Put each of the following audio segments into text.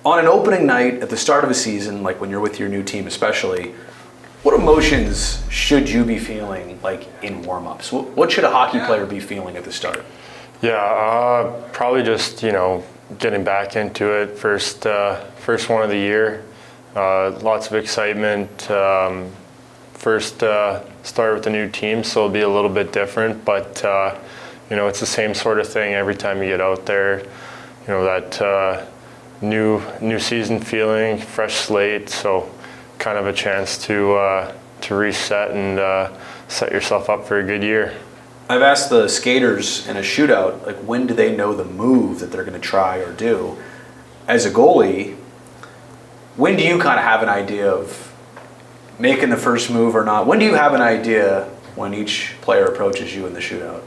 On an opening night at the start of a season, like when you're with your new team especially, what emotions should you be feeling like in warm-ups? What should a hockey player be feeling at the start? Yeah, probably just, getting back into it. First one of the year. Lots of excitement. First start with a new team, so it'll be a little bit different, but it's the same sort of thing every time you get out there. That new season feeling, fresh slate, so kind of a chance to reset and set yourself up for a good year. I've asked the skaters in a shootout, like, when do they know the move that they're going to try or do? As a goalie, when do you kind of have an idea of making the first move or not? When do you have an idea when each player approaches you in the shootout?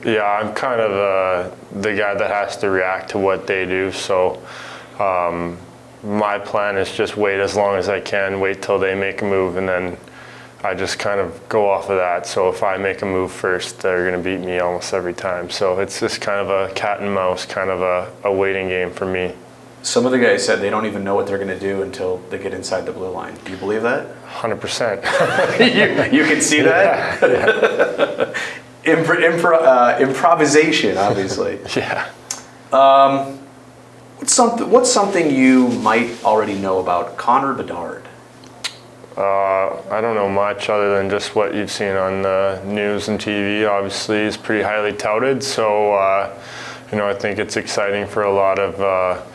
Yeah, I'm kind of the guy that has to react to what they do. So my plan is just wait as long as I can, wait till they make a move, and then I just kind of go off of that. So if I make a move first, they're going to beat me almost every time. So it's just kind of a cat and mouse, kind of a waiting game for me. Some of the guys said they don't even know what they're going to do until they get inside the blue line. Do you believe that? 100%. you can see that? Yeah. Improvisation, obviously. Yeah. What's something you might already know about Conor McDavid? I don't know much other than just what you've seen on the news and TV. Obviously, he's pretty highly touted, so I think it's exciting for a lot of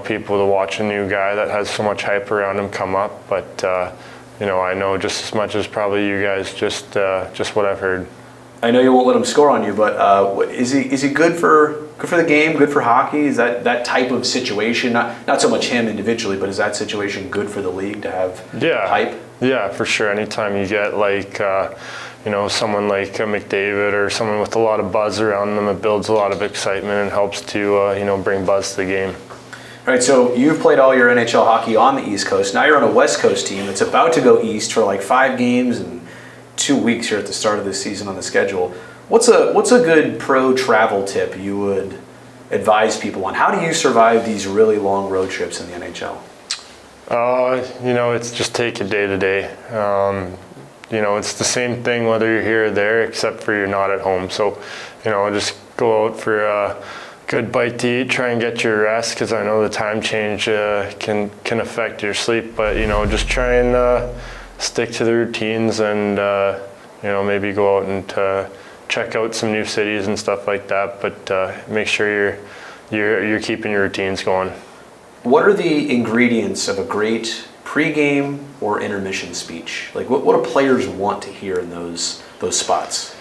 people to watch a new guy that has so much hype around him come up. But I know just as much as probably you guys, just what I've heard. I know you won't let him score on you, but is he good for the game, good for hockey? Is that type of situation, not so much him individually, but is that situation good for the league to have hype? Yeah, for sure. Anytime you get like someone like McDavid or someone with a lot of buzz around them, it builds a lot of excitement and helps to bring buzz to the game. All right, so you've played all your NHL hockey on the East Coast. Now you're on a West Coast team that's about to go east for like 5 games and 2 weeks here at the start of this season on the schedule. What's a good pro travel tip you would advise people on? How do you survive these really long road trips in the NHL? It's just take it day to day. It's the same thing whether you're here or there, except for you're not at home. So, just go out for a good bite to eat, try and get your rest, because I know the time change can affect your sleep. But just try and stick to the routines and maybe go out and check out some new cities and stuff like that. But make sure you're keeping your routines going. What are the ingredients of a great pregame or intermission speech? Like, what do players want to hear in those spots?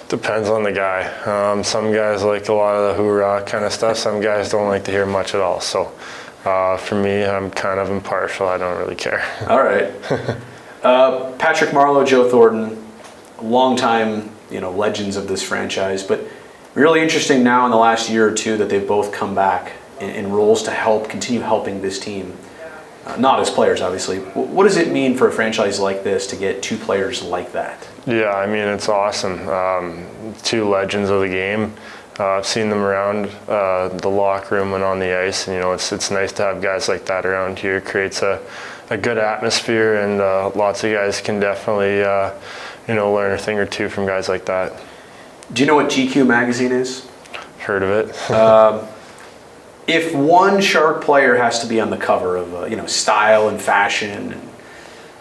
Depends on the guy. Some guys like a lot of the hoorah kind of stuff. Some guys don't like to hear much at all. So for me, I'm kind of impartial. I don't really care. All right. Patrick Marleau, Joe Thornton, longtime legends of this franchise, but really interesting now in the last year or two that they've both come back in roles to continue helping this team. Not as players, obviously. What does it mean for a franchise like this to get 2 players like that? Yeah, I mean, it's awesome. 2 legends of the game. I've seen them around the locker room and on the ice, and it's nice to have guys like that around here. It creates a good atmosphere, and lots of guys can definitely learn a thing or two from guys like that. Do you know what GQ magazine is? Heard of it. If one Shark player has to be on the cover of Style and Fashion and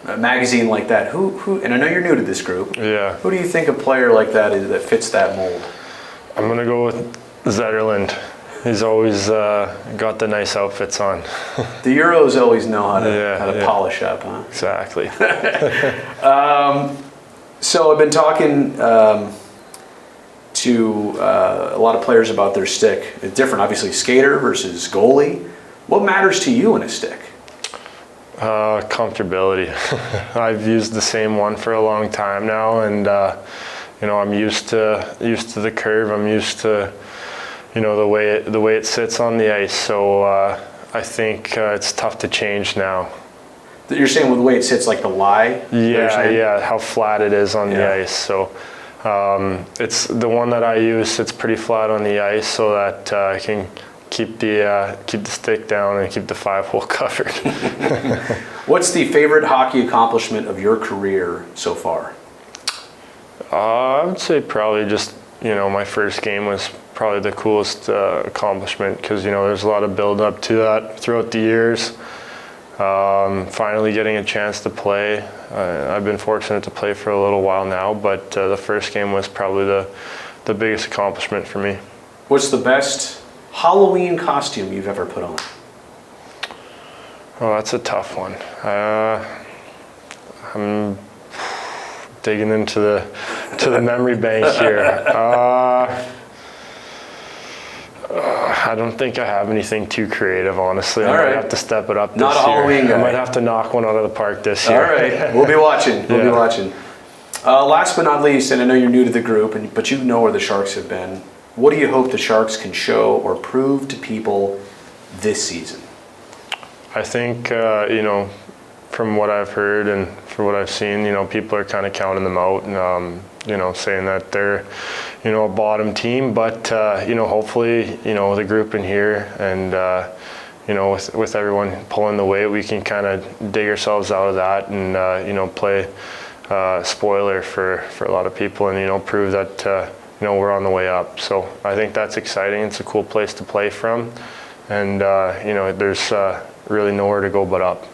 a magazine like that, who? And I know you're new to this group. Yeah. Who do you think a player like that is that fits that mold? I'm gonna go with Zetterlund. He's always got the nice outfits on. The Euros always know how to polish up, huh? Exactly. So I've been talking to a lot of players about their stick. It's different, obviously, skater versus goalie. What matters to you in a stick? Comfortability. I've used the same one for a long time now, and I'm used to the curve. I'm used to the way it sits on the ice. So I think it's tough to change now. You're saying with the way it sits, like the lie? Yeah, how flat it is on the ice. So it's the one that I use sits pretty flat on the ice, so that I can keep the stick down and keep the 5-hole covered. What's the favorite hockey accomplishment of your career so far? I would say probably just, my first game was probably the coolest accomplishment because, there's a lot of build up to that throughout the years. Finally getting a chance to play. I've been fortunate to play for a little while now, but the first game was probably the biggest accomplishment for me. What's the best Halloween costume you've ever put on? Oh, that's a tough one. I'm digging into the memory bank here. I don't think I have anything too creative, honestly. I might have to step it up this year. Not a Halloween guy. I might have to knock one out of the park this year. All right, we'll be watching. We'll be watching. Last but not least, and I know you're new to the group, but you know where the Sharks have been. What do you hope the Sharks can show or prove to people this season? I think, from what I've heard and from what I've seen, people are kind of counting them out and, saying that they're, a bottom team. But, hopefully, the group in here and, with everyone pulling the weight, we can kind of dig ourselves out of that and, play spoiler for a lot of people and, prove that, we're on the way up. So I think that's exciting. It's a cool place to play from. And, there's really nowhere to go but up.